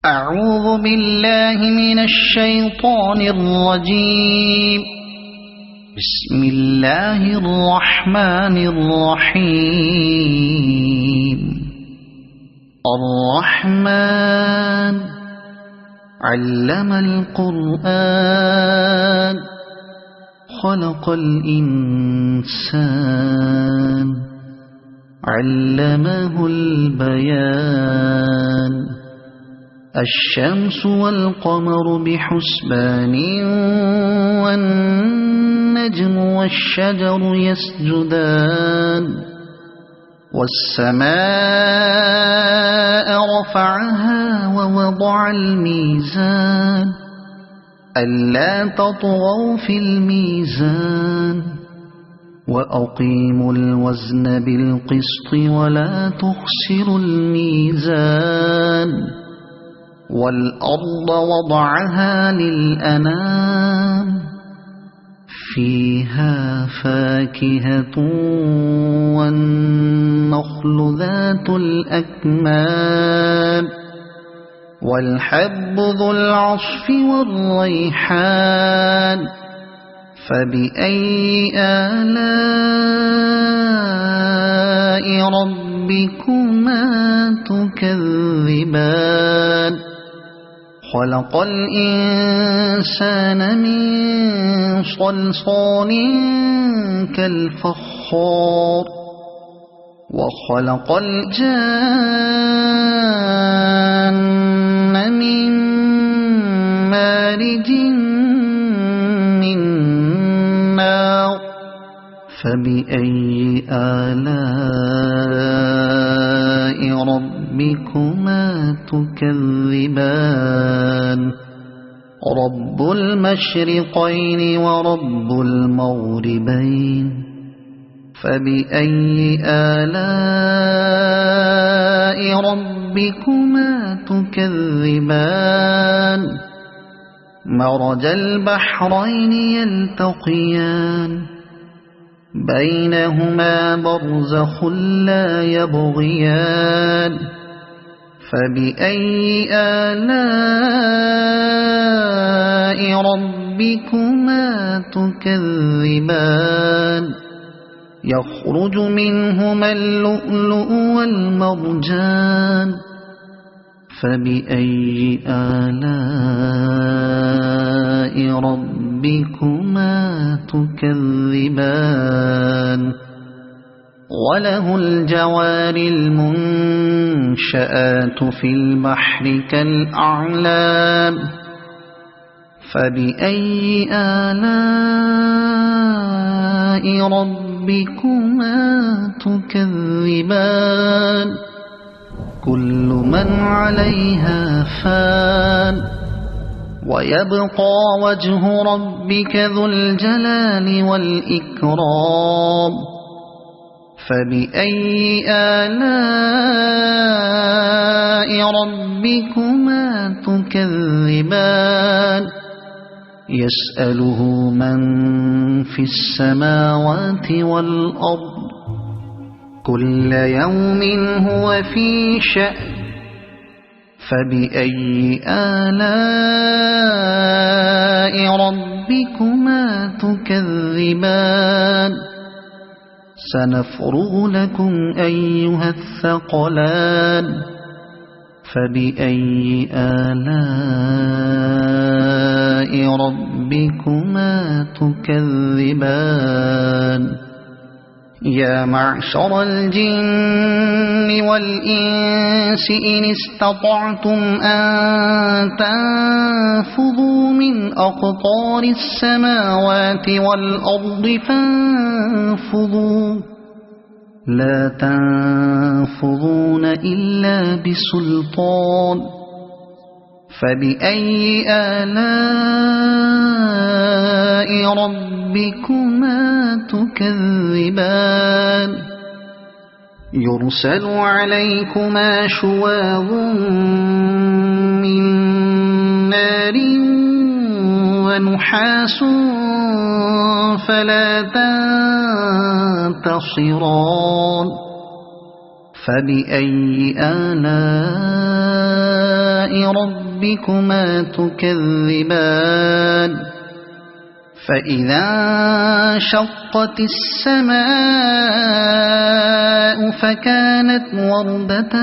أعوذ بالله من الشيطان الرجيم. بسم الله الرحمن الرحيم. الرحمن علم القرآن خلق الإنسان علمه البيان. الشمس والقمر بحسبان والنجم والشجر يسجدان. والسماء رفعها ووضع الميزان ألا تطغوا في الميزان وأقيموا الوزن بالقسط ولا تخسروا الميزان. والأرض وضعها للأنام فيها فاكهة والنخل ذات الأكمام والحب ذو العصف والريحان. فبأي آلاء ربكما تكذبان. خلق الإنسان من صلصال كالفخار وخلق الجان من مارج من نار. فبأي آلاء ربكما تكذبان. رب المشرقين ورب المغربين. فبأي آلاء ربكما تكذبان. مرج البحرين يلتقيان بينهما برزخ لا يبغيان. فبأي آلاء ربكما تكذبان. يخرج منهما اللؤلؤ والمرجان. فبأي آلاء ربكما تكذبان. وله الجوار المنشآت في البحر كالأعلام. فبأي آلاء ربكما تكذبان. كل من عليها فان ويبقى وجه ربك ذو الجلال والإكرام. فبأي آلاء ربكما تكذبان. يسأله من في السماوات والأرض كل يوم هو في شأن. فبأي آلاء ربكما تكذبان. سنفرغ لكم أيها الثقلان. فبأي آلاء ربكما تكذبان. يا معشر الجن والإنس إن استطعتم أن تنفذوا من أقطار السماوات والأرض فانفذوا لا تنفذون إلا بسلطان. فبأي آلاء ربكما تكذبان. يرسل عليكما شواظ من نار ونحاس فلا تنتصران. فبأي آلاء ربكما تكذبان فإذا انشقت السماء فكانت وردة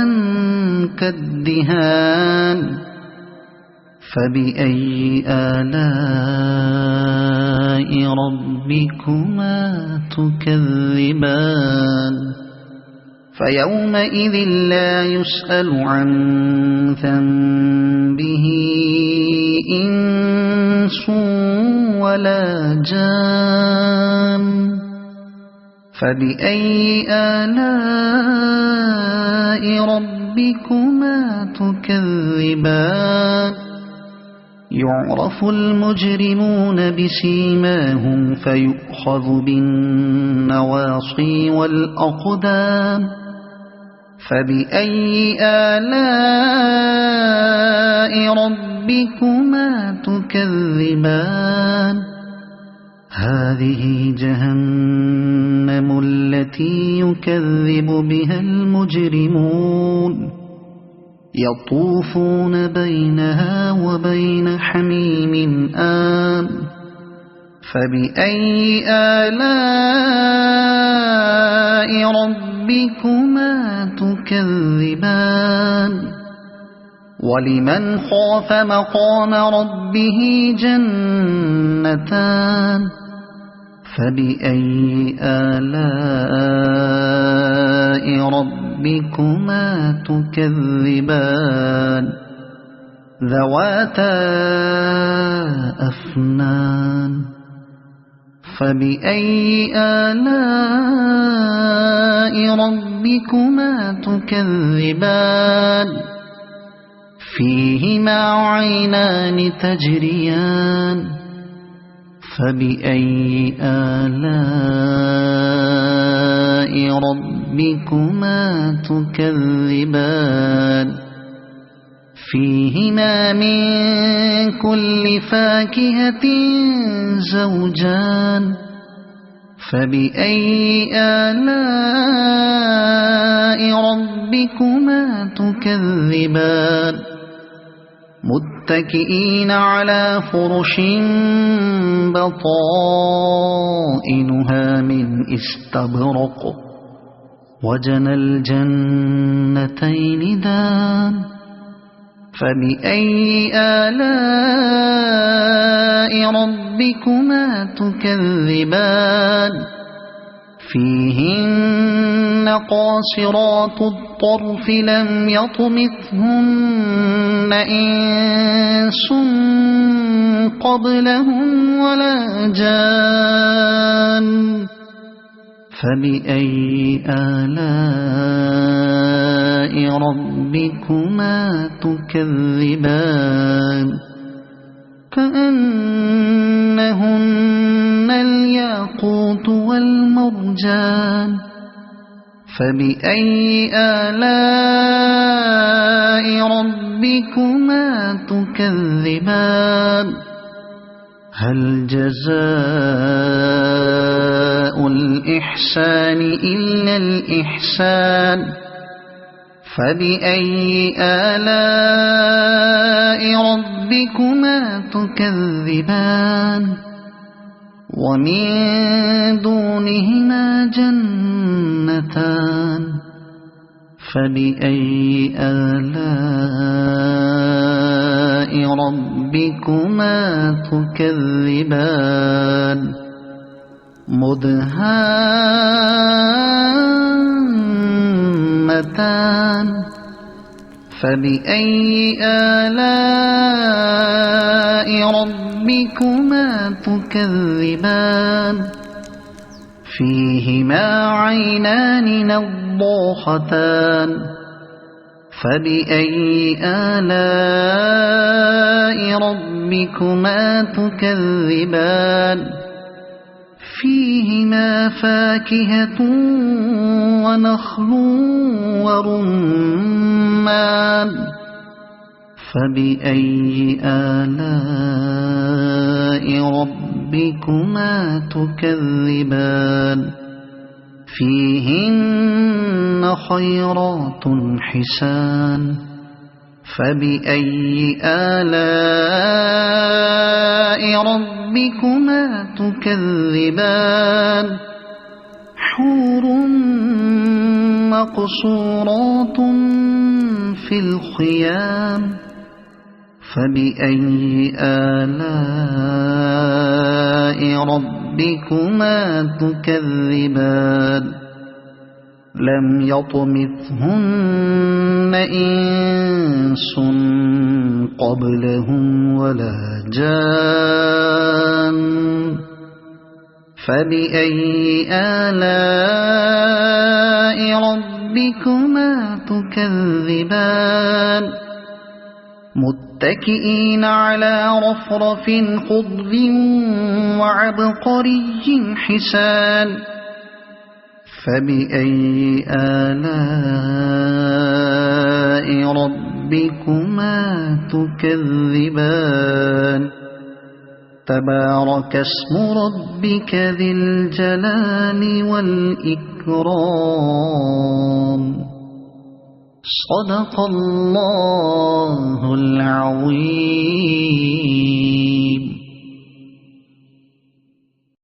كالدهان فبأي آلاء ربكما تكذبان فيومئذ لا يسأل عن ذنبه إنس ولا جان فبأي آلاء ربكما تكذبان يعرف المجرمون بسيماهم فيؤخذ بالنواصي والأقدام فبأي آلاء ربكما تكذبان هذه جهنم التي يكذب بها المجرمون يطوفون بينها وبين حميم آن فبأي آلاء ربكما تكذبان ولمن خاف مقام ربه جنتان فبأي آلاء ربكما تكذبان ذواتا أفنان فبأي آلاء ربكما تكذبان فيهما عينان تجريان فبأي آلاء ربكما تكذبان فيهما من كل فاكهة زوجان فبأي آلاء ربكما تكذبان متكئين على فرش بطائنها من استبرق وجنى الجنتين دان فبأي آلاء ربكما تكذبان فيهن قاصرات الطرف لم يطمثهن إنس قبلهم ولا جان فبأي آلاء ربكما تكذبان كأنهن الياقوت والمرجان فبأي آلاء ربكما تكذبان هل جزاء الإحسان إلا الإحسان فبأي آلاء ربكما تكذبان ومن دونهما جنتان فبأي آلاء ربكما تكذبان مدهامتان فبأي آلاء ربكما تكذبان فيهما عينان نضاختان فبأي آلاء ربكما تكذبان فيهما فاكهة ونخل ورمان فبأي آلاء ربكما تكذبان فيهن خيرات حسان فبأي آلاء ربكما تكذبان حور مقصورات في الخيام فبأي آلاء ربكما تكذبان لم يطمثهن إنس قبلهم ولا جان فبأي آلاء ربكما تكذبان متكئين على رفرف خضر وعبقري حسان فبأي آلاء ربكما تكذبان تبارك اسم ربك ذي الجلال والإكرام صدق الله العظيم.